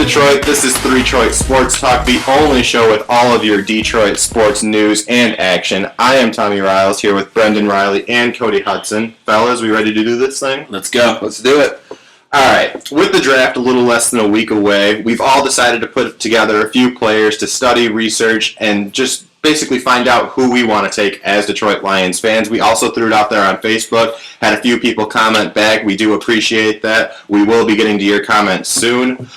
Detroit? This is 3 Detroit Sports Talk, the only show with all of your Detroit sports news and action. I am Tommy Riles here with Brendan Riley and Cody Hudson. Fellas, we ready to do this thing? Let's go. Let's do it. Alright, with the draft a little less than a week away, we've all decided to put together a few players to study, research, and just basically find out who we want to take as Detroit Lions fans. We also threw it out there on Facebook, had a few people comment back. We do appreciate that. We will be getting to your comments soon.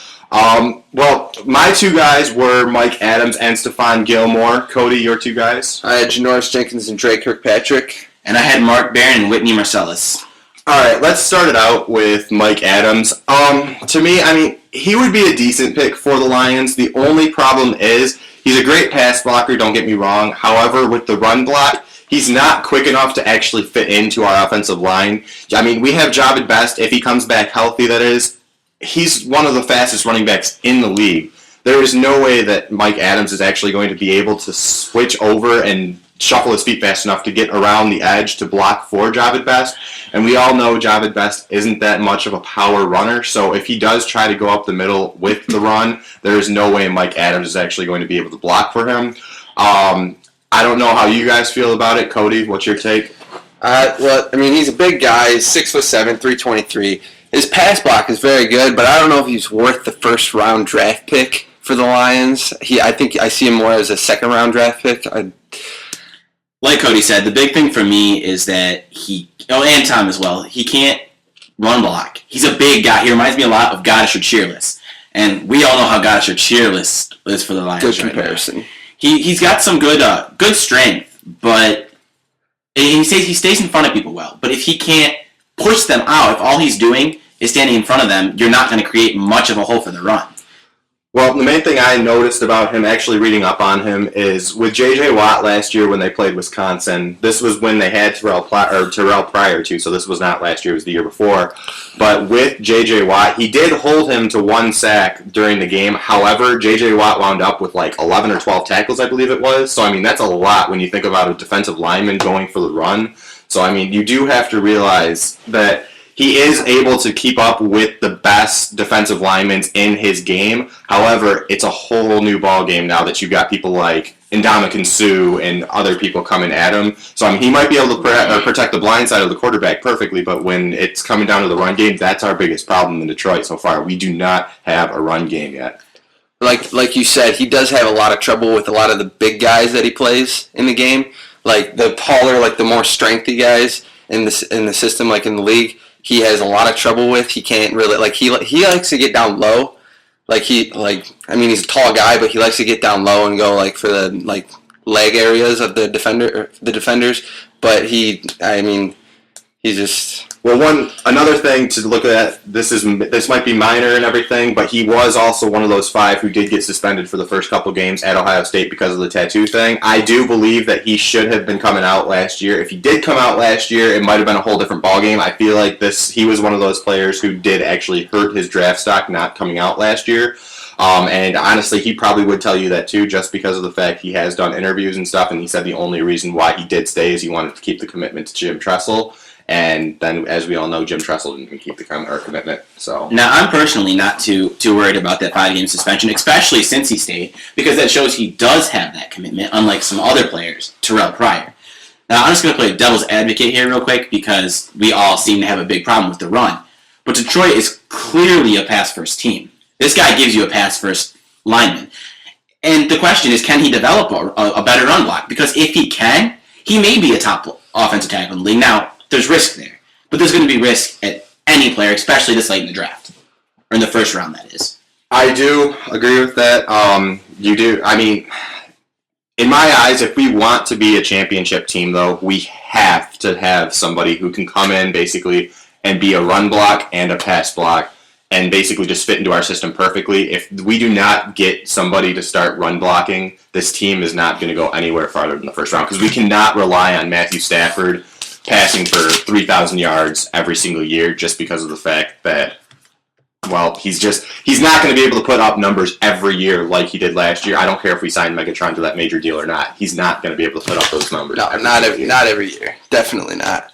Well, my 2 guys were Mike Adams and Stephon Gilmore. Cody, your 2 guys? I had Janoris Jenkins and Dre Kirkpatrick. And I had Mark Barron and Whitney Mersillus. All right, let's start it out with Mike Adams. To me, he would be a decent pick for the Lions. The only problem is he's a great pass blocker, don't get me wrong. However, with the run block, he's not quick enough to actually fit into our offensive line. We have Jahvid Best, if he comes back healthy, that is. He's one of the fastest running backs in the league. There is no way that Mike Adams is actually going to be able to switch over and shuffle his feet fast enough to get around the edge to block for Jahvid Best. And we all know Jahvid Best isn't that much of a power runner, so if he does try to go up the middle with the run, there is no way Mike Adams is actually going to be able to block for him. I don't know how you guys feel about it. Cody, what's your take? He's a big guy. He's 6'7", 323. His pass block is very good, but I don't know if he's worth the first-round draft pick for the Lions. I think I see him more as a second-round draft pick. Like Cody said, the big thing for me is that and Tom as well, he can't run block. He's a big guy. He reminds me a lot of Goddard or Cheerless. And we all know how Goddard or Cheerless is for the Lions. Good comparison. Right, he's got some good strength, but he stays in front of people well. But if he can't push them out, if all he's doing is standing in front of them, you're not going to create much of a hole for the run. Well, the main thing I noticed about him, actually reading up on him, is with J.J. Watt last year when they played Wisconsin, this was when they had Terrell prior to, so this was not last year, it was the year before. But with J.J. Watt, he did hold him to 1 sack during the game. However, J.J. Watt wound up with 11 or 12 tackles, I believe it was. So, that's a lot when you think about a defensive lineman going for the run. So, you do have to realize that he is able to keep up with the best defensive linemen in his game. However, it's a whole new ball game now that you've got people like Ndamukong Suh and other people coming at him. So he might be able to protect the blind side of the quarterback perfectly, but when it's coming down to the run game, that's our biggest problem in Detroit so far. We do not have a run game yet. Like you said, he does have a lot of trouble with a lot of the big guys that he plays in the game. Like the taller, the more strengthy guys in the system, in the league. He has a lot of trouble with. He can't really he likes to get down low. He's a tall guy, but he likes to get down low and go for the leg areas of the defenders. But he's just. Well, another thing to look at, this might be minor and everything, but he was also one of those 5 who did get suspended for the first couple games at Ohio State because of the tattoo thing. I do believe that he should have been coming out last year. If he did come out last year, it might have been a whole different ballgame. I feel like he was one of those players who did actually hurt his draft stock not coming out last year. And honestly, he probably would tell you that too, just because of the fact he has done interviews and stuff, and he said the only reason why he did stay is he wanted to keep the commitment to Jim Tressel. And then, as we all know, Jim Tressel didn't keep the commitment. So now, I'm personally not too worried about that 5-game suspension, especially since he stayed, because that shows he does have that commitment, unlike some other players, Terrell Pryor. Now, I'm just going to play devil's advocate here real quick, because we all seem to have a big problem with the run. But Detroit is clearly a pass-first team. This guy gives you a pass-first lineman. And the question is, can he develop a better run block? Because if he can, he may be a top offensive tackle in the league. Now, there's risk there. But there's going to be risk at any player, especially this late in the draft. Or in the first round, that is. I do agree with that. You do. In my eyes, if we want to be a championship team, though, we have to have somebody who can come in, basically, and be a run block and a pass block, and basically just fit into our system perfectly. If we do not get somebody to start run blocking, this team is not going to go anywhere farther than the first round, because we cannot rely on Matthew Stafford passing for 3,000 yards every single year just because of the fact that, he's not going to be able to put up numbers every year like he did last year. I don't care if we sign Megatron to that major deal or not. He's not going to be able to put up those numbers. No, not every year. Definitely not.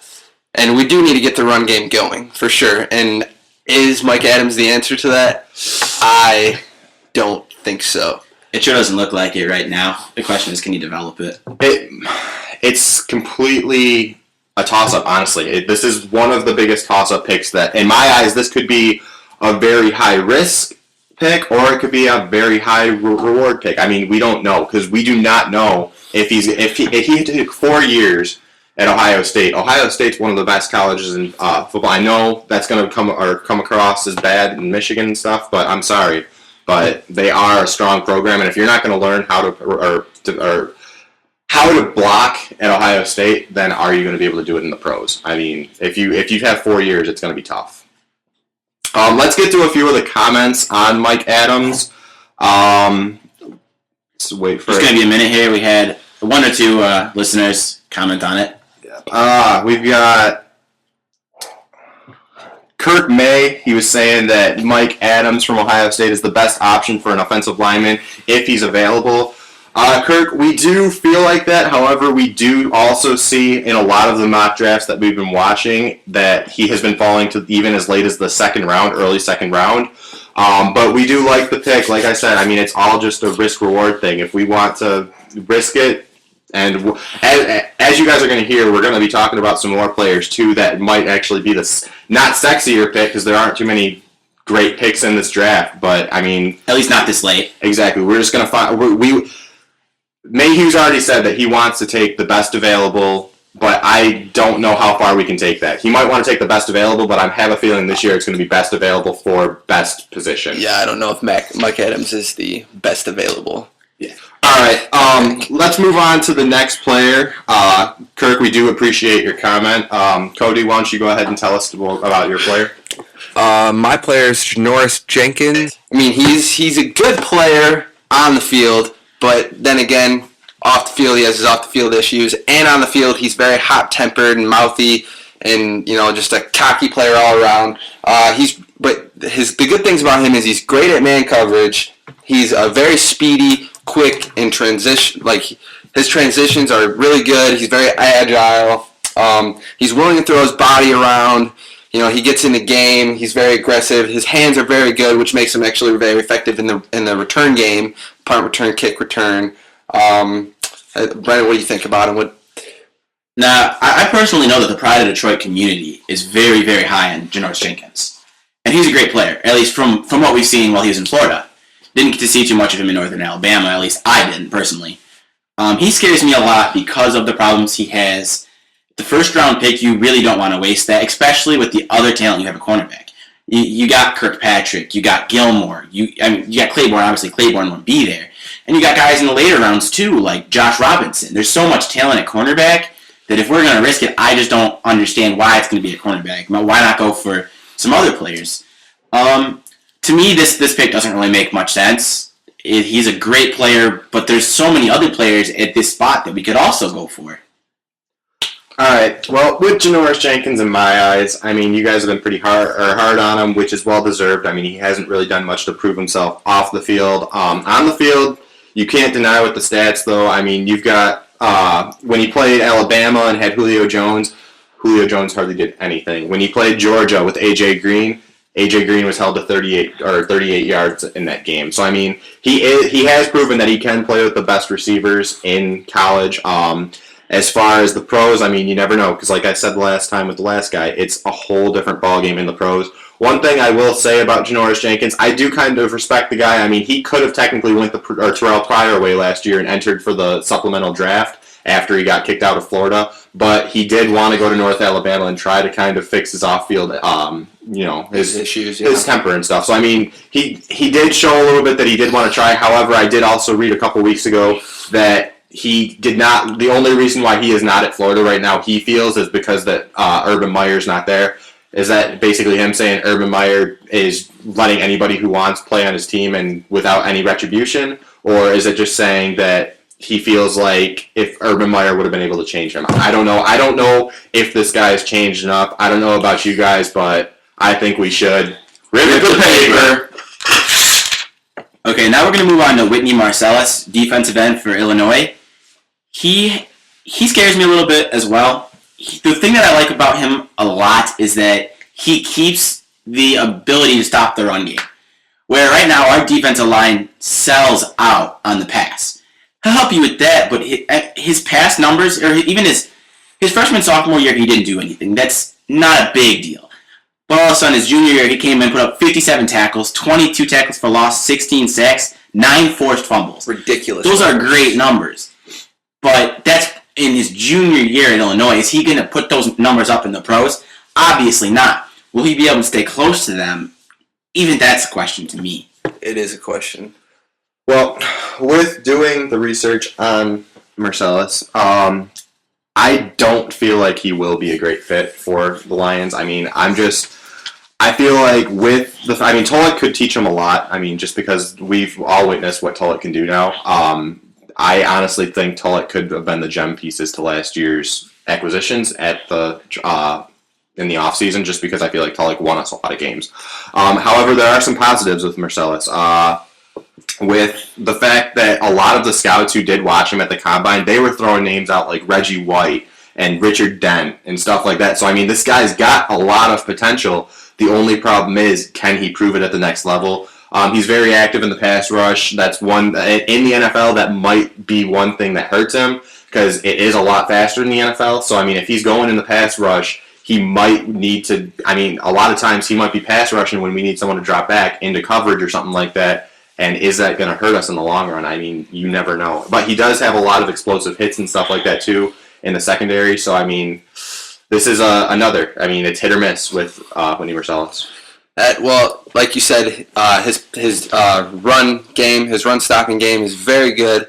And we do need to get the run game going, for sure. And is Mike Adams the answer to that? don't think so. It sure doesn't look like it right now. The question is, can you develop it? It's completely a toss-up, honestly. This is one of the biggest toss-up picks that, in my eyes, this could be a very high-risk pick, or it could be a very high reward pick. I mean, we don't know, because we do not know if he took 4 years at Ohio State. Ohio State's one of the best colleges in football. I know that's going to come across as bad in Michigan and stuff, but I'm sorry. But they are a strong program, and if you're not going to learn how to block at Ohio State, then are you going to be able to do it in the pros? I mean, if you have 4 years, it's going to be tough. Let's get to a few of the comments on Mike Adams. Let's wait for. It's going to be a minute here. We had 1 or 2 listeners comment on it. We've got Kirk May. He was saying that Mike Adams from Ohio State is the best option for an offensive lineman if he's available. Kirk, we do feel like that. However, we do also see in a lot of the mock drafts that we've been watching that he has been falling to even as late as the early second round. But we do like the pick. Like I said, I mean, it's all just a risk-reward thing. If we want to risk it, and as you guys are going to hear, we're going to be talking about some more players, too, that might actually be the not sexier pick because there aren't too many great picks in this draft. But, I mean... At least not this late. Exactly. We're just going to find... Mayhew's already said that he wants to take the best available, but I don't know how far we can take that. He might want to take the best available, but I have a feeling this year it's going to be best available for best position. Yeah, I don't know if Mike Adams is the best available. Yeah. All right, let's move on to the next player. Kirk, we do appreciate your comment. Cody, why don't you go ahead and tell us about your player? My player is Janoris Jenkins. I mean, he's a good player on the field, but then again, off the field he has his off-the-field issues, and on the field he's very hot-tempered and mouthy, and just a cocky player all around. The good things about him is he's great at man coverage. He's a very speedy, quick in transition. Like his transitions are really good. He's very agile. He's willing to throw his body around. He gets in the game. He's very aggressive. His hands are very good, which makes him actually very effective in the return game, punt return, kick return. Brandon, what do you think about him? Now, I personally know that the Pride of Detroit community is very, very high on Janoris Jenkins. And he's a great player, at least from what we've seen while he was in Florida. Didn't get to see too much of him in Northern Alabama, at least I didn't, personally. He scares me a lot because of the problems he has. The first-round pick, you really don't want to waste that, especially with the other talent you have at cornerback. You got Kirkpatrick, you got Gilmore, you got Claiborne. Obviously, Claiborne won't be there. And you got guys in the later rounds, too, like Josh Robinson. There's so much talent at cornerback that if we're going to risk it, I just don't understand why it's going to be a cornerback. Why not go for some other players? To me, this pick doesn't really make much sense. He's a great player, but there's so many other players at this spot that we could also go for. All right. Well, with Janoris Jenkins, in my eyes, I mean, you guys have been pretty hard on him, which is well deserved. I mean, he hasn't really done much to prove himself off the field. On the field, you can't deny with the stats, though. I mean, you've got when he played Alabama and had Julio Jones hardly did anything. When he played Georgia with A.J. Green was held to 38 yards in that game. So I mean, he has proven that he can play with the best receivers in college. As far as the pros, I mean, you never know, because like I said last time with the last guy, it's a whole different ballgame in the pros. One thing I will say about Janoris Jenkins, I do kind of respect the guy. I mean, he could have technically went the Terrell Pryor way last year and entered for the supplemental draft after he got kicked out of Florida, but he did want to go to North Alabama and try to kind of fix his off-field, his issues, his temper and stuff. So I mean, he did show a little bit that he did want to try. However, I did also read a couple weeks ago that he did not. The only reason why he is not at Florida right now, he feels, is because that Urban Meyer's not there. Is that basically him saying Urban Meyer is letting anybody who wants play on his team and without any retribution, or is it just saying that he feels like if Urban Meyer would have been able to change him? I don't know. I don't know if this guy has changed enough. I don't know about you guys, but I think we should rip the paper. Okay, now we're going to move on to Whitney Mersillus, defensive end for Illinois. He scares me a little bit as well. The thing that I like about him a lot is that he keeps the ability to stop the run game. Where right now our defensive line sells out on the pass. He'll help you with that, but his pass numbers, or even his freshman, sophomore year, he didn't do anything. That's not a big deal. But all of a sudden, his junior year, he came in, put up 57 tackles, 22 tackles for loss, 16 sacks, 9 forced fumbles. Ridiculous. Those are great numbers. But that's in his junior year in Illinois. Is he going to put those numbers up in the pros? Obviously not. Will he be able to stay close to them? Even that's a question to me. It is a question. Well, with doing the research on Mersillus, I don't feel like he will be a great fit for the Lions. I mean, I feel like Tulloch could teach him a lot. I mean, just because we've all witnessed what Tulloch can do now. I honestly think Tulloch could have been the gem pieces to last year's acquisitions at the in the offseason, just because I feel like Tulloch won us a lot of games. However, there are some positives with Mersillus. With the fact that a lot of the scouts who did watch him at the Combine, they were throwing names out like Reggie White and Richard Dent and stuff like that. So, I mean, this guy's got a lot of potential. The only problem is, can he prove it at the next level? He's very active in the pass rush. That's one in the NFL. That might be one thing that hurts him, because it is a lot faster in the NFL. So, I mean, if he's going in the pass rush, he might need to, I mean, a lot of times he might be pass rushing when we need someone to drop back into coverage or something like that. And is that going to hurt us in the long run? I mean, you never know. But he does have a lot of explosive hits and stuff like that, too, in the secondary. So, I mean, this is another. I mean, it's hit or miss with Whitney Mersillus. Well, like you said, his run game, his run stopping game is very good.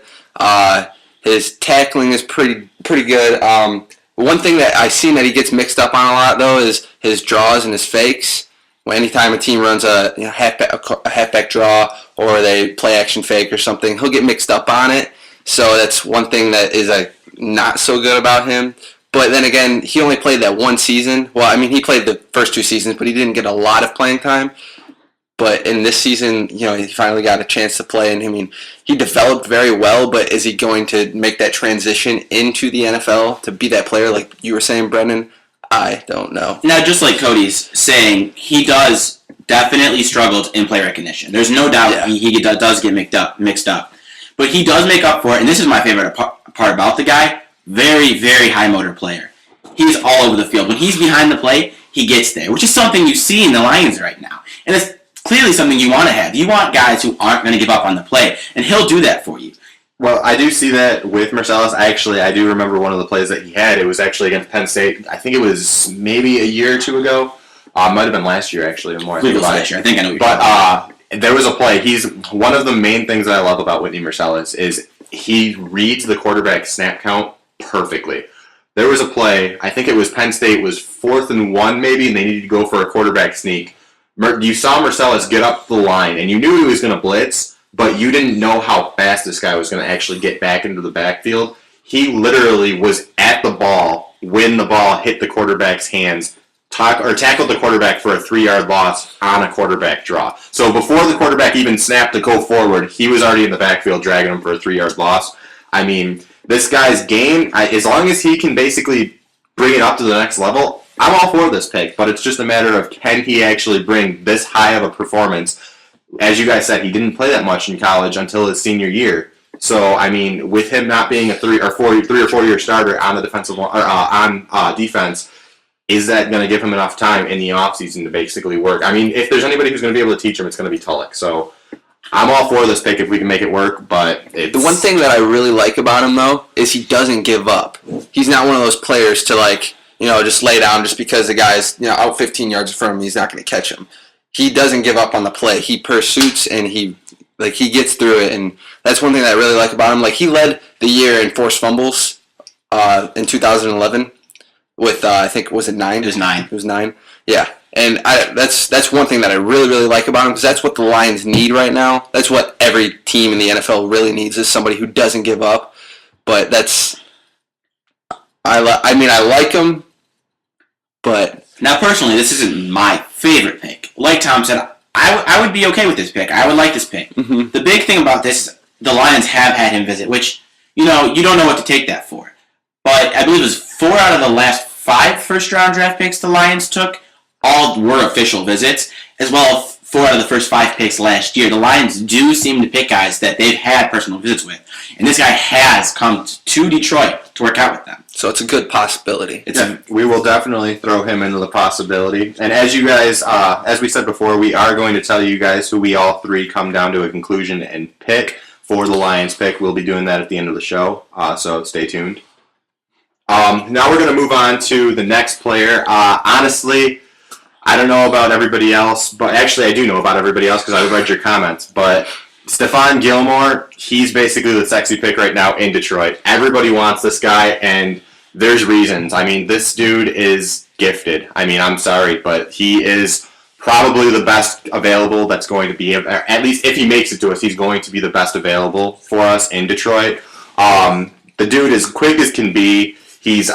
His tackling is pretty good. One thing that I've seen that he gets mixed up on a lot, though, is his draws and his fakes. When anytime a team runs a halfback draw or they play action fake or something, he'll get mixed up on it. So that's one thing that is not so good about him. But then again, he only played that one season. Well, I mean, he played the first 2 seasons, but he didn't get a lot of playing time. But in this season, he finally got a chance to play. And I mean, he developed very well, but is he going to make that transition into the NFL to be that player like you were saying, Brendan? I don't know. Now, just like Cody's saying, he does definitely struggle in play recognition. There's no doubt he does get mixed up. But he does make up for it, and this is my favorite part about the guy. Very, very high motor player. He's all over the field. When he's behind the play, he gets there, which is something you see in the Lions right now. And it's clearly something you want to have. You want guys who aren't going to give up on the play, and he'll do that for you. Well, I do see that with Mersillus. I do remember one of the plays that he had. It was actually against Penn State. I think it was maybe a year or two ago. Might have been last year, actually. The more I think about it. I think I know what you're talking about. There was a play. He's one of the main things that I love about Whitney Mersillus is he reads the quarterback snap count perfectly. There was a play. I think it was Penn State was 4th and 1 maybe, and they needed to go for a quarterback sneak. You saw Mersillus get up the line, and you knew he was going to blitz, but you didn't know how fast this guy was going to actually get back into the backfield. He literally was at the ball when the ball hit the quarterback's hands, tackled the quarterback for a 3-yard loss on a quarterback draw. So before the quarterback even snapped to go forward, he was already in the backfield dragging him for a 3-yard loss. I mean, this guy's game, as long as he can basically bring it up to the next level, I'm all for this pick, but it's just a matter of can he actually bring this high of a performance. As you guys said, he didn't play that much in college until his senior year. So, I mean, with him not being a 3 or 4 year starter on the defensive on defense, is that going to give him enough time in the offseason to basically work? I mean, if there's anybody who's going to be able to teach him, it's going to be Tulloch. So, I'm all for this pick if we can make it work, but the one thing that I really like about him, though, is he doesn't give up. He's not one of those players to, just lay down just because the guy's, out 15 yards in front of him, he's not going to catch him. He doesn't give up on the play. He pursues and he gets through it, and that's one thing that I really like about him. He led the year in forced fumbles in 2011 with I think was it 9? It was 9. It was 9. Yeah, and that's one thing that I really really like about him, because that's what the Lions need right now. That's what every team in the NFL really needs, is somebody who doesn't give up. But I like him, but. Now, personally, this isn't my favorite pick. Like Tom said, I would be okay with this pick. I would like this pick. Mm-hmm. The big thing about this, the Lions have had him visit, which, you don't know what to take that for. But I believe it was 4 out of the last 5 first-round draft picks the Lions took, all were official visits, as well as 4 out of the first 5 picks last year. The Lions do seem to pick guys that they've had personal visits with. And this guy has come to Detroit to work out with them. So it's a good possibility. We will definitely throw him into the possibility. And as you guys, as we said before, we are going to tell you guys who we all three come down to a conclusion and pick for the Lions pick. We'll be doing that at the end of the show, so stay tuned. Now we're going to move on to the next player. Honestly, I don't know about everybody else, but actually I do know about everybody else because I read your comments. But Stephon Gilmore, he's basically the sexy pick right now in Detroit. Everybody wants this guy, and there's reasons. I mean, this dude is gifted. I mean, I'm sorry, but he is probably the best available that's going to be, at least if he makes it to us, he's going to be the best available for us in Detroit. The dude is quick as can be. He's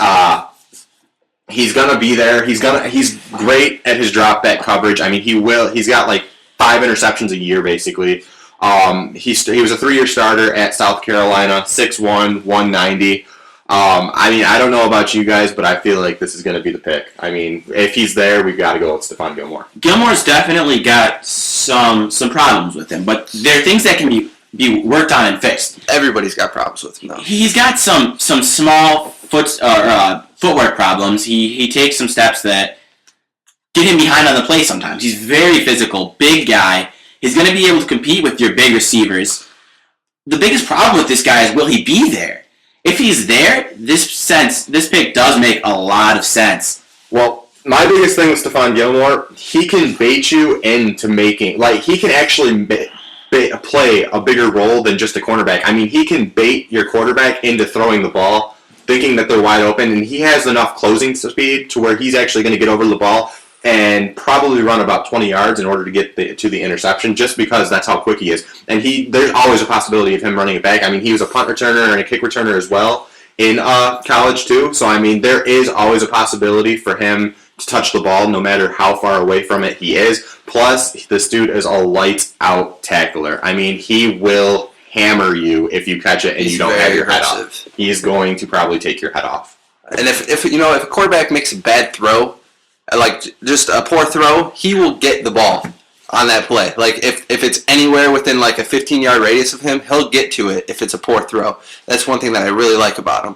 gonna be there. He's great at his drop back coverage. I mean, he's got like 5 interceptions a year basically. He was a 3-year starter at South Carolina, 6'1", 190. I mean, I don't know about you guys, but I feel like this is going to be the pick. I mean, if he's there, we've got to go with Stephon Gilmore. Gilmore's definitely got some problems with him, but there are things that can be worked on and fixed. Everybody's got problems with him, though. He's got some small footwork problems. He takes some steps that get him behind on the play sometimes. He's very physical, big guy. He's going to be able to compete with your big receivers. The biggest problem with this guy is, will he be there? If he's there, this pick does make a lot of sense. Well, my biggest thing with Stephon Gilmore, he can bait you into making, like, he can actually play a bigger role than just a cornerback. I mean, he can bait your quarterback into throwing the ball, thinking that they're wide open, and he has enough closing speed to where he's actually going to get over the ball and probably run about 20 yards in order to get to the interception, just because that's how quick he is. And there's always a possibility of him running it back. I mean, he was a punt returner and a kick returner as well in college too. So, I mean, there is always a possibility for him to touch the ball no matter how far away from it he is. Plus, this dude is a lights-out tackler. I mean, he will hammer you if you catch it and you don't have your head off. He is going to probably take your head off. And if a quarterback makes a bad throw, like just a poor throw, he will get the ball on that play. Like if it's anywhere within like a 15-yard radius of him, he'll get to it if it's a poor throw. That's one thing that I really like about him.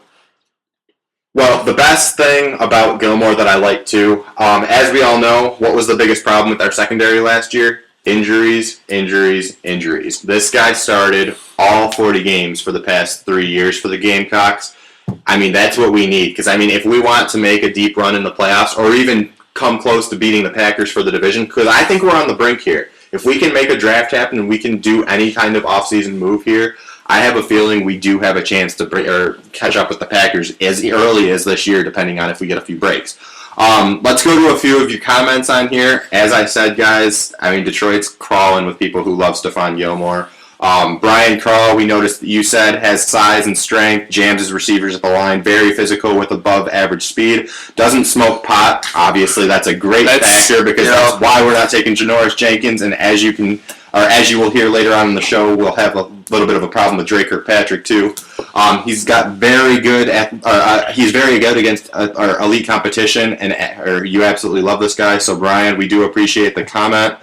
Well, the best thing about Gilmore that I like too, as we all know, what was the biggest problem with our secondary last year? Injuries. This guy started all 40 games for the past 3 years for the Gamecocks. I mean, that's what we need. Because, I mean, if we want to make a deep run in the playoffs or even come close to beating the Packers for the division, because I think we're on the brink here. If we can make a draft happen and we can do any kind of offseason move here, I have a feeling we do have a chance to catch up with the Packers as early as this year, depending on if we get a few breaks. Let's go to a few of your comments on here. As I said, guys, I mean, Detroit's crawling with people who love Stephon Gilmore. Brian Carl, we noticed that you said, has size and strength, jams his receivers at the line, very physical with above average speed, doesn't smoke pot. Obviously, that's a great factor because that's why we're not taking Janoris Jenkins. And as you will hear later on in the show, we'll have a little bit of a problem with Dre Kirkpatrick too. He's very good against our elite competition, and you absolutely love this guy. So Brian, we do appreciate the comment.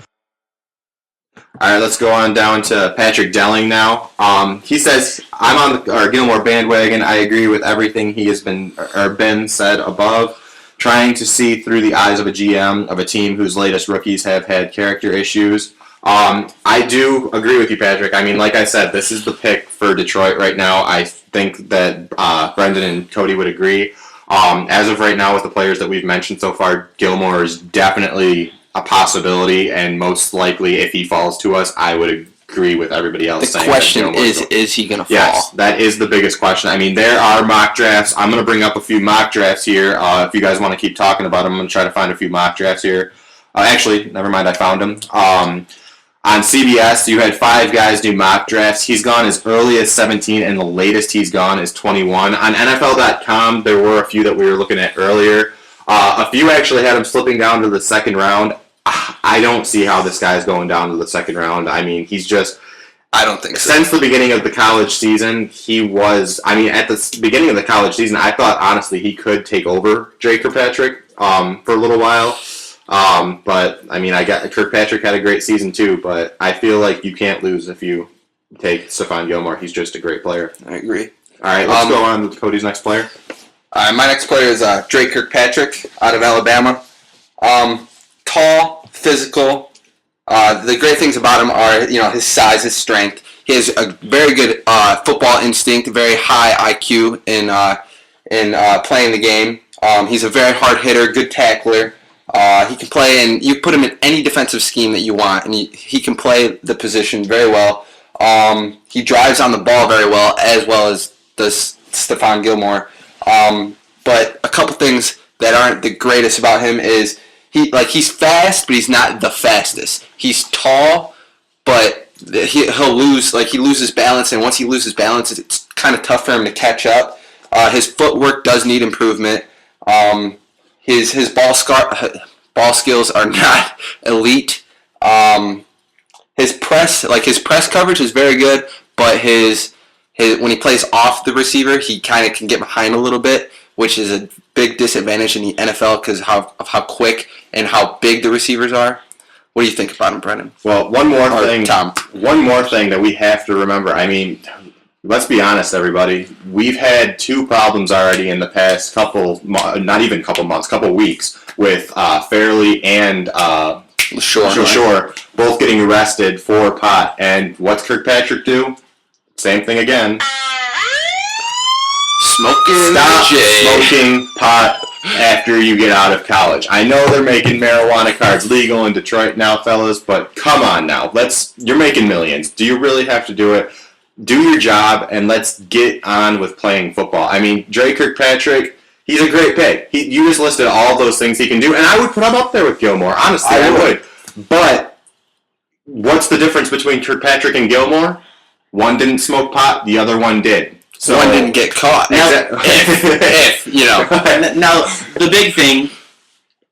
All right, let's go on down to Patrick Delling now. He says, I'm on the Gilmore bandwagon. I agree with everything he has been said above. Trying to see through the eyes of a GM of a team whose latest rookies have had character issues. I do agree with you, Patrick. I mean, like I said, this is the pick for Detroit right now. I think that Brendan and Cody would agree. As of right now, with the players that we've mentioned so far, Gilmore is definitely a possibility, and most likely, if he falls to us, I would agree with everybody else. The question is he going to fall? Yes, that is the biggest question. I mean, there are mock drafts. I'm going to bring up a few mock drafts here. If you guys want to keep talking about them, I'm going to try to find a few mock drafts here. Actually, never mind, I found them. On CBS, you had 5 guys do mock drafts. He's gone as early as 17, and the latest he's gone is 21. On NFL.com, there were a few that we were looking at earlier. A few actually had him slipping down to the second round. I don't see how this guy's going down to the second round. I mean, he's just... I don't think so. Since the beginning of the college season, he was... I mean, at the beginning of the college season, I thought, honestly, he could take over Dre Kirkpatrick for a little while. But I mean, Kirkpatrick had a great season too. But I feel like you can't lose if you take Stephon Gilmore. He's just a great player. I agree. All right, let's go on to Cody's next player. My next player is Dre Kirkpatrick out of Alabama. Tall, physical. The great things about him are, his size, his strength. He has a very good football instinct, very high IQ in playing the game. He's a very hard hitter, good tackler. He can play, and you put him in any defensive scheme that you want, and he can play the position very well. He drives on the ball very well as does Stephon Gilmore. But a couple things that aren't the greatest about him is he's fast, but he's not the fastest. He's tall, but he'll lose, he loses balance, and once he loses balance, it's kind of tough for him to catch up. His footwork does need improvement. His ball skills are not elite. His press coverage is very good, but his when he plays off the receiver, he kind of can get behind a little bit, which is a big disadvantage in the NFL because of how quick and how big the receivers are. What do you think about him, Brendan? Well, one more thing that we have to remember. I mean, let's be honest, everybody. We've had two problems already in the past couple weeks with Fairley and Shore both getting arrested for pot. And what's Kirkpatrick do? Same thing again. Stop smoking pot after you get out of college. I know they're making marijuana cards legal in Detroit now, fellas, but come on now. You're making millions. Do you really have to do it? Do your job, and let's get on with playing football. I mean, Dre Kirkpatrick, he's a great pick. You just listed all those things he can do, and I would put him up there with Gilmore. Honestly, I would. But what's the difference between Kirkpatrick and Gilmore? One didn't smoke pot, the other one did. So one didn't get caught. Now, now, the big thing,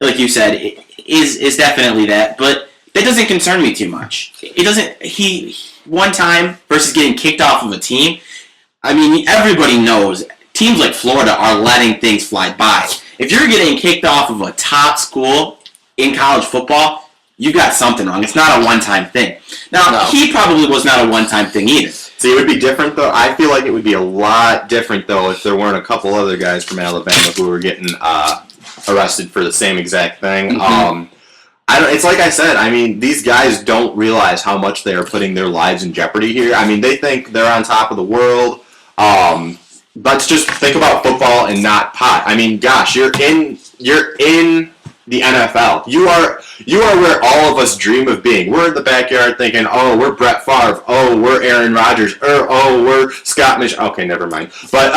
like you said, is definitely that, but that doesn't concern me too much. It doesn't. One time versus getting kicked off of a team. I mean, everybody knows teams like Florida are letting things fly by. If you're getting kicked off of a top school in college football, you got something wrong. It's not a one-time thing. Now, he probably was not a one-time thing either. See, it would be different, though. I feel like it would be a lot different, though, if there weren't a couple other guys from Alabama who were getting arrested for the same exact thing. Mm-hmm. It's like I said. I mean, these guys don't realize how much they are putting their lives in jeopardy here. I mean, they think they're on top of the world. Let's just think about football and not pot. I mean, gosh, you're in the NFL. You are where all of us dream of being. We're in the backyard thinking, oh, we're Brett Favre. Oh, we're Aaron Rodgers. Oh, we're Scott Mitch. Okay, never mind. But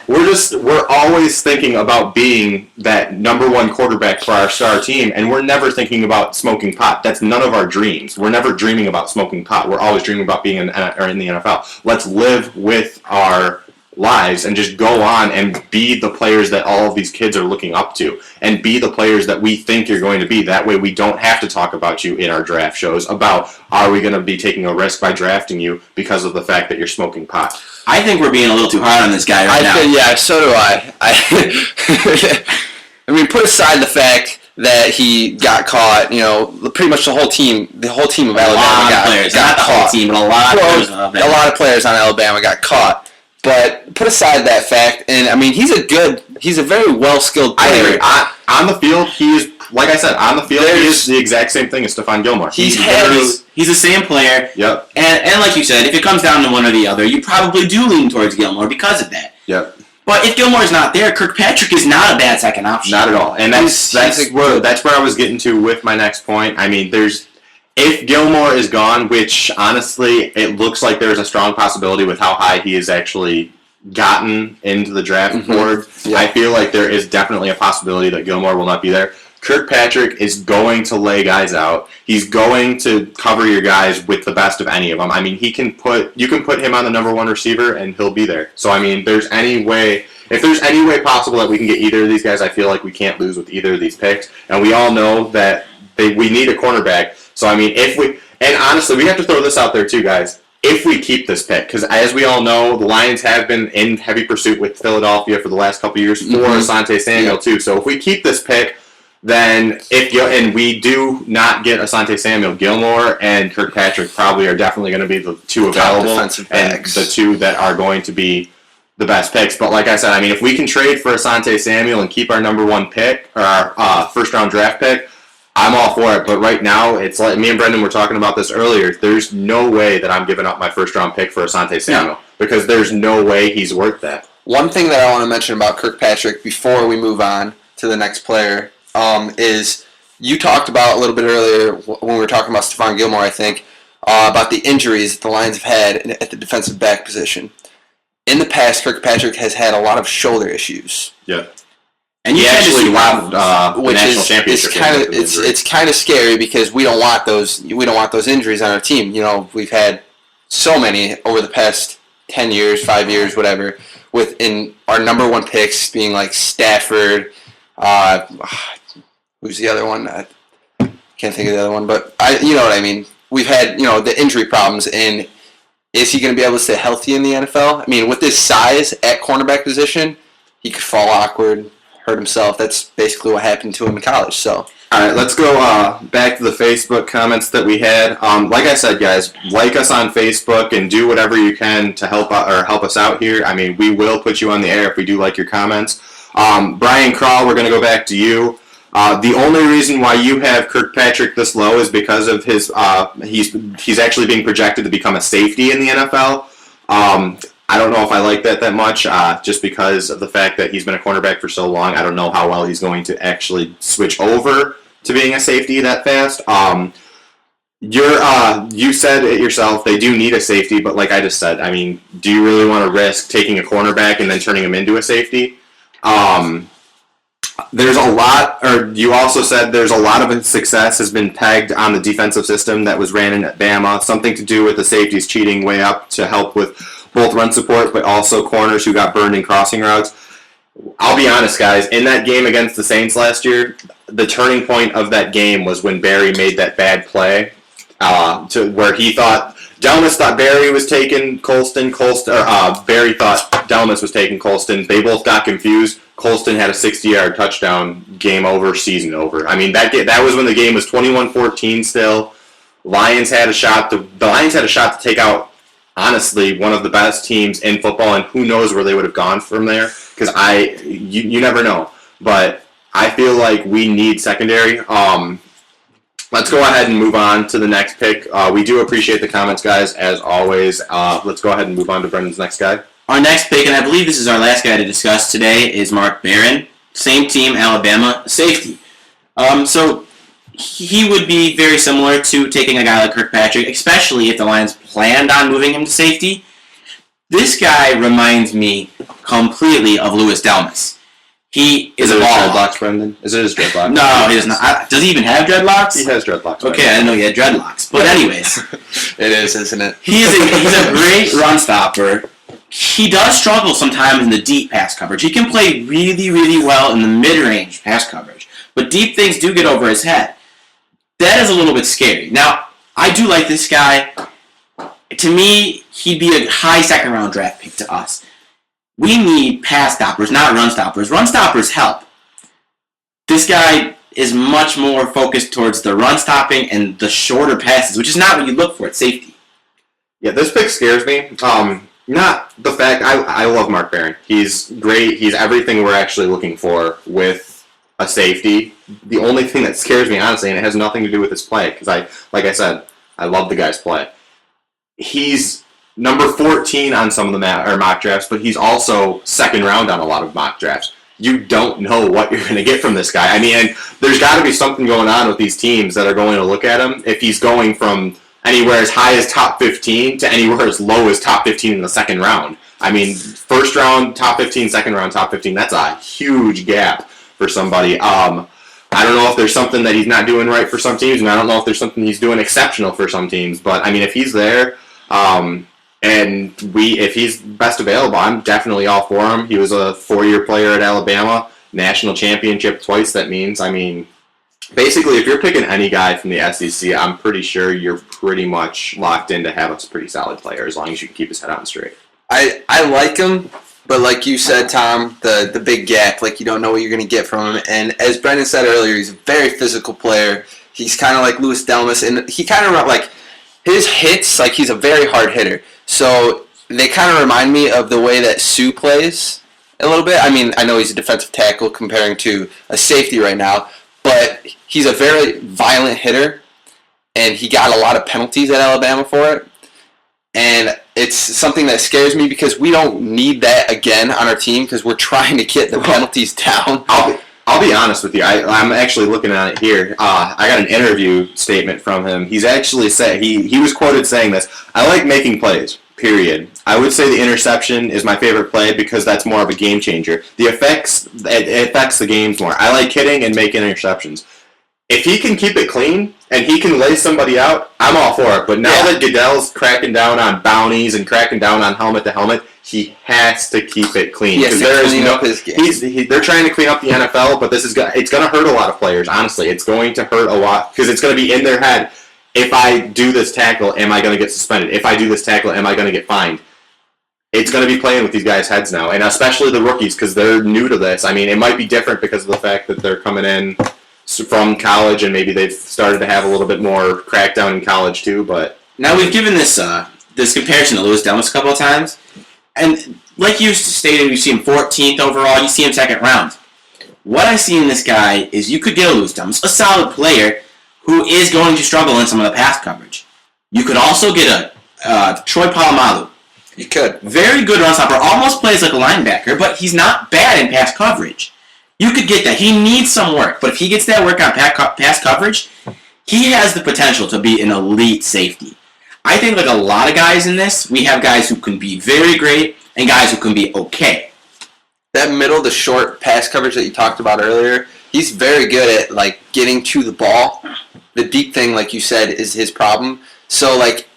we're always thinking about being that number one quarterback for our star team, and we're never thinking about smoking pot. That's none of our dreams. We're never dreaming about smoking pot. We're always dreaming about being in the NFL. Let's live with our lives and just go on and be the players that all of these kids are looking up to, and be the players that we think you're going to be. That way we don't have to talk about you in our draft shows about, are we going to be taking a risk by drafting you because of the fact that you're smoking pot. I think we're being a little too hard on this guy now. Yeah, so do I. I mean, put aside the fact that he got caught, pretty much the whole team of Alabama got caught. Team, but a lot of players on Alabama got caught. But put aside that fact, and I mean, he's a very well-skilled player. I agree. On the field, he is, like I said, he is the exact same thing as Stephon Gilmore. He's the same player. Yep. And like you said, if it comes down to one or the other, you probably do lean towards Gilmore because of that. Yep. But if Gilmore's not there, Kirkpatrick is not a bad second option. Not at all. And that's where I was getting to with my next point. I mean, if Gilmore is gone, which honestly it looks like there's a strong possibility with how high he has actually gotten into the draft board, I feel like there is definitely a possibility that Gilmore will not be there. Kirkpatrick is going to lay guys out. He's going to cover your guys with the best of any of them. I mean, you can put him on the number one receiver and he'll be there. So I mean, if there's any way possible that we can get either of these guys, I feel like we can't lose with either of these picks. And we all know that we need a cornerback. So, I mean, and honestly, we have to throw this out there too, guys. If we keep this pick, because as we all know, the Lions have been in heavy pursuit with Philadelphia for the last couple of years for Asante Samuel too. So if we keep this pick, then and we do not get Asante Samuel, Gilmore and Kirkpatrick probably are definitely going to be the two available defensive and backs. the two that are going to be the best picks. But like I said, I mean, if we can trade for Asante Samuel and keep our number 1 pick or our first round draft pick, I'm all for it. But right now, it's like me and Brendan were talking about this earlier. There's no way that I'm giving up my first round pick for Asante Samuel because there's no way he's worth that. One thing that I want to mention about Kirkpatrick before we move on to the next player is you talked about a little bit earlier when we were talking about Stephon Gilmore, I think, about the injuries that the Lions have had at the defensive back position. In the past, Kirkpatrick has had a lot of shoulder issues. Yeah. And He actually won the Which national is championship. kind of game with the injury. it's kind of scary because we don't want those injuries on our team. You know, we've had so many over the past 10 years, 5 years, whatever, within our number 1 picks being like Stafford. Who's the other one? I can't think of the other one, but you know what I mean. We've had the injury problems, and is he going to be able to stay healthy in the NFL? I mean, with his size at cornerback position, he could fall awkward, hurt himself. That's basically what happened to him in college. So. All right, let's go back to the Facebook comments that we had. Like I said, guys, like us on Facebook and do whatever you can to help us out here. I mean, we will put you on the air if we do like your comments. Brian Crawl, we're going to go back to you. The only reason why you have Kirkpatrick this low is because of his he's actually being projected to become a safety in the NFL. I don't know if I like that much, just because of the fact that he's been a cornerback for so long. I don't know how well he's going to actually switch over to being a safety that fast. You said it yourself, they do need a safety, but like I just said, I mean, do you really want to risk taking a cornerback and then turning him into a safety? There's a lot, or you also said there's a lot of his success has been pegged on the defensive system that was ran in at Bama, something to do with the safeties cheating way up to help with both run support, but also corners who got burned in crossing routes. I'll be honest, guys, in that game against the Saints last year, the turning point of that game was when Barry made that bad play to where he thought Delmas thought Barry was taking Colston. Barry thought Delmas was taking Colston. They both got confused. Colston had a 60-yard touchdown. Game over. Season over. I mean, that was when the game was 21-14 still. The Lions had a shot to take out, honestly, one of the best teams in football, and who knows where they would have gone from there, because you never know. But I feel like we need secondary. Let's go ahead and move on to the next pick. We do appreciate the comments, guys, as always. Let's go ahead and move on to Brendan's next guy. Our next pick, and I believe this is our last guy to discuss today, is Mark Barron. Same team, Alabama, safety. So he would be very similar to taking a guy like Kirkpatrick, especially if the Lions planned on moving him to safety. This guy reminds me completely of Louis Delmas. He is a ball dreadlocks, Brendan? Is it his dreadlocks? No, he does not. Does he even have dreadlocks? He has dreadlocks. Okay, I didn't know he had dreadlocks. But anyways, It is, isn't it? he's a great run stopper. He does struggle sometimes in the deep pass coverage. He can play really, really well in the mid-range pass coverage. But deep things do get over his head. That is a little bit scary. Now, I do like this guy. To me, he'd be a high second-round draft pick to us. We need pass stoppers, not run stoppers. Run stoppers help. This guy is much more focused towards the run stopping and the shorter passes, which is not what you look for at safety. Yeah, this pick scares me. Not the fact I love Mark Barron. He's great. He's everything we're actually looking for with a safety. The only thing that scares me, honestly, and it has nothing to do with his play, because like I said, I love the guy's play. He's number 14 on some of the mock drafts, but he's also second round on a lot of mock drafts. You don't know what you're going to get from this guy. I mean, and there's got to be something going on with these teams that are going to look at him if he's going from anywhere as high as top 15 to anywhere as low as top 15 in the second round. I mean, first round, top 15, second round, top 15, that's a huge gap for somebody. I don't know if there's something that he's not doing right for some teams, and I don't know if there's something he's doing exceptional for some teams. But, I mean, if he's there, if he's best available, I'm definitely all for him. He was a 4-year player at Alabama, national championship twice. That means, I mean, basically, if you're picking any guy from the SEC, I'm pretty sure you're pretty much locked in to have a pretty solid player as long as you can keep his head on straight. I like him. But like you said, Tom, the big gap, like you don't know what you're going to get from him. And as Brendan said earlier, he's a very physical player. He's kind of like Louis Delmas, and he kind of like his hits, like he's a very hard hitter. So they kind of remind me of the way that Sue plays a little bit. I mean, I know he's a defensive tackle comparing to a safety right now, but he's a very violent hitter, and he got a lot of penalties at Alabama for it. And it's something that scares me because we don't need that again on our team because we're trying to get the penalties down. I'll be honest with you. I'm actually looking at it here. I got an interview statement from him. He's actually said he was quoted saying this. I like making plays. Period. I would say the interception is my favorite play because that's more of a game changer. It affects the games more. I like hitting and making interceptions. If he can keep it clean and he can lay somebody out, I'm all for it. But now that Goodell's cracking down on bounties and cracking down on helmet to helmet, he has to keep it clean. He has to clean up his game. They're trying to clean up the NFL, but it's going to hurt a lot of players. Honestly, it's going to hurt a lot because it's going to be in their head. If I do this tackle, am I going to get suspended? If I do this tackle, am I going to get fined? It's going to be playing with these guys' heads now, and especially the rookies because they're new to this. I mean, it might be different because of the fact that they're coming in from college and maybe they've started to have a little bit more crackdown in college too. But now we've given this comparison to Louis Delmas a couple of times, and like you stated, you see him 14th overall, you see him second round. What I see in this guy is you could get a Louis Delmas, a solid player who is going to struggle in some of the pass coverage. You could also get a Troy Polamalu. You could. Very good run stopper, almost plays like a linebacker, but he's not bad in pass coverage. You could get that. He needs some work, but if he gets that work on pass coverage, he has the potential to be an elite safety. I think like a lot of guys in this, we have guys who can be very great and guys who can be okay. That middle to short pass coverage that you talked about earlier, he's very good at like getting to the ball. The deep thing, like you said, is his problem. So like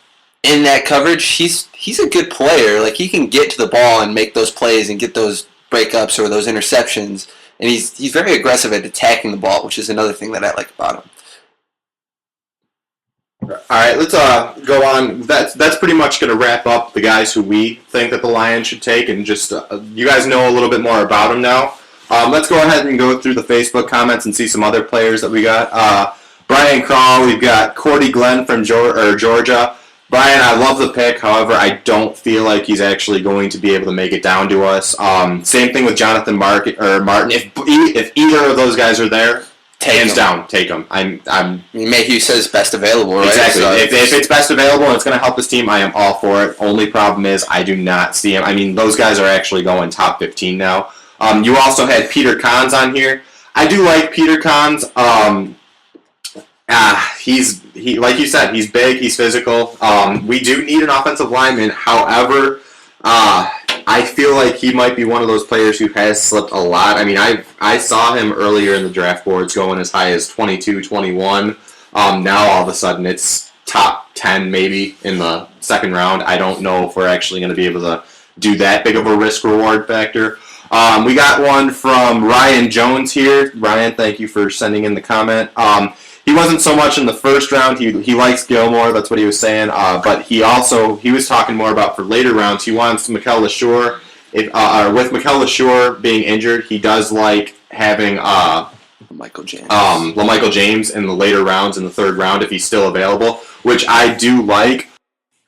in that coverage, he's a good player. Like he can get to the ball and make those plays and get those breakups or those interceptions. And he's very aggressive at attacking the ball, which is another thing that I like about him. all right, let's go on. That's pretty much going to wrap up the guys who we think that the Lions should take, and just you guys know a little bit more about them now. Let's go ahead and go through the Facebook comments and see some other players that we got. Brian Crawl, we've got Cordy Glenn from Georgia. Brian, I love the pick. However, I don't feel like he's actually going to be able to make it down to us. Same thing with Jonathan Martin. If either of those guys are there, hands down, take them. Mayhew says best available, right? Exactly. So if it's best available and it's going to help this team, I am all for it. Only problem is I do not see him. I mean, those guys are actually going top 15 now. You also had Peter Kahns on here. I do like Peter Kahns. He like you said, he's big, he's physical. We do need an offensive lineman. However, I feel like he might be one of those players who has slipped a lot. I mean, I saw him earlier in the draft boards going as high as 22, 21. Now all of a sudden it's top 10 maybe in the second round. I don't know if we're actually going to be able to do that big of a risk-reward factor. We got one from Ryan Jones here. Ryan, thank you for sending in the comment. He wasn't so much in the first round. He likes Gilmore. That's what he was saying. But he was talking more about for later rounds. He wants Mikel LeSure. With Mikel LeSure being injured, he does like having LaMichael James in the later rounds in the third round if he's still available, which I do like.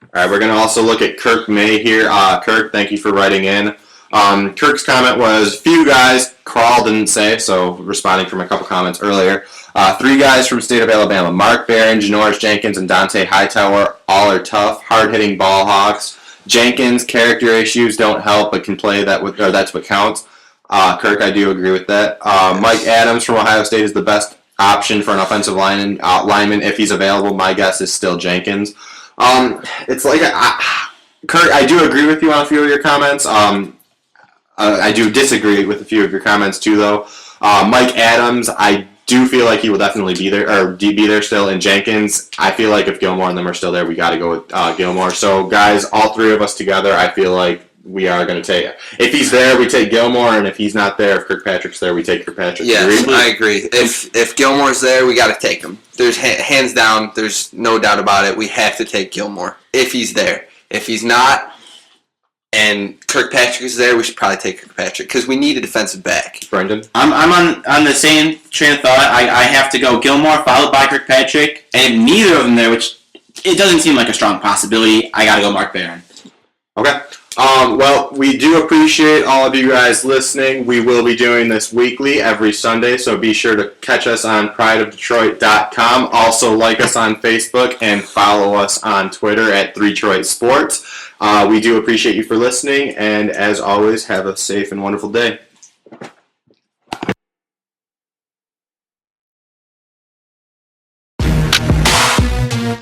All right, we're going to also look at Kirk May here. Kirk, thank you for writing in. Kirk's comment was, few guys, Crawl didn't say, so responding from a couple comments earlier. 3 guys from the state of Alabama, Mark Barron, Janoris Jenkins, and Dante Hightower, all are tough, hard-hitting ball hawks. Jenkins, character issues don't help, but can play that's what counts. Kirk, I do agree with that. Mike Adams from Ohio State is the best option for an offensive lineman if he's available. My guess is still Jenkins. It's like, Kirk, I do agree with you on a few of your comments. I do disagree with a few of your comments too, though. Mike Adams, I do feel like he will definitely be there still. And Jenkins, I feel like if Gilmore and them are still there, we got to go with Gilmore. So, guys, all 3 of us together, I feel like we are going to take. If he's there, we take Gilmore, and if he's not there, if Kirkpatrick's there, we take Kirkpatrick. Yes, I agree. If Gilmore's there, we got to take him. There's hands down. There's no doubt about it. We have to take Gilmore if he's there. If he's not, and Kirkpatrick is there, we should probably take Kirkpatrick because we need a defensive back. Brendan? I'm on the same train of thought. I have to go Gilmore followed by Kirkpatrick, and if neither of them there, which it doesn't seem like a strong possibility, I got to go Mark Barron. Okay. Well, we do appreciate all of you guys listening. We will be doing this weekly every Sunday, so be sure to catch us on prideofdetroit.com. Also, like us on Facebook and follow us on Twitter at 3Detroit Sports. We do appreciate you for listening, and as always, have a safe and wonderful day.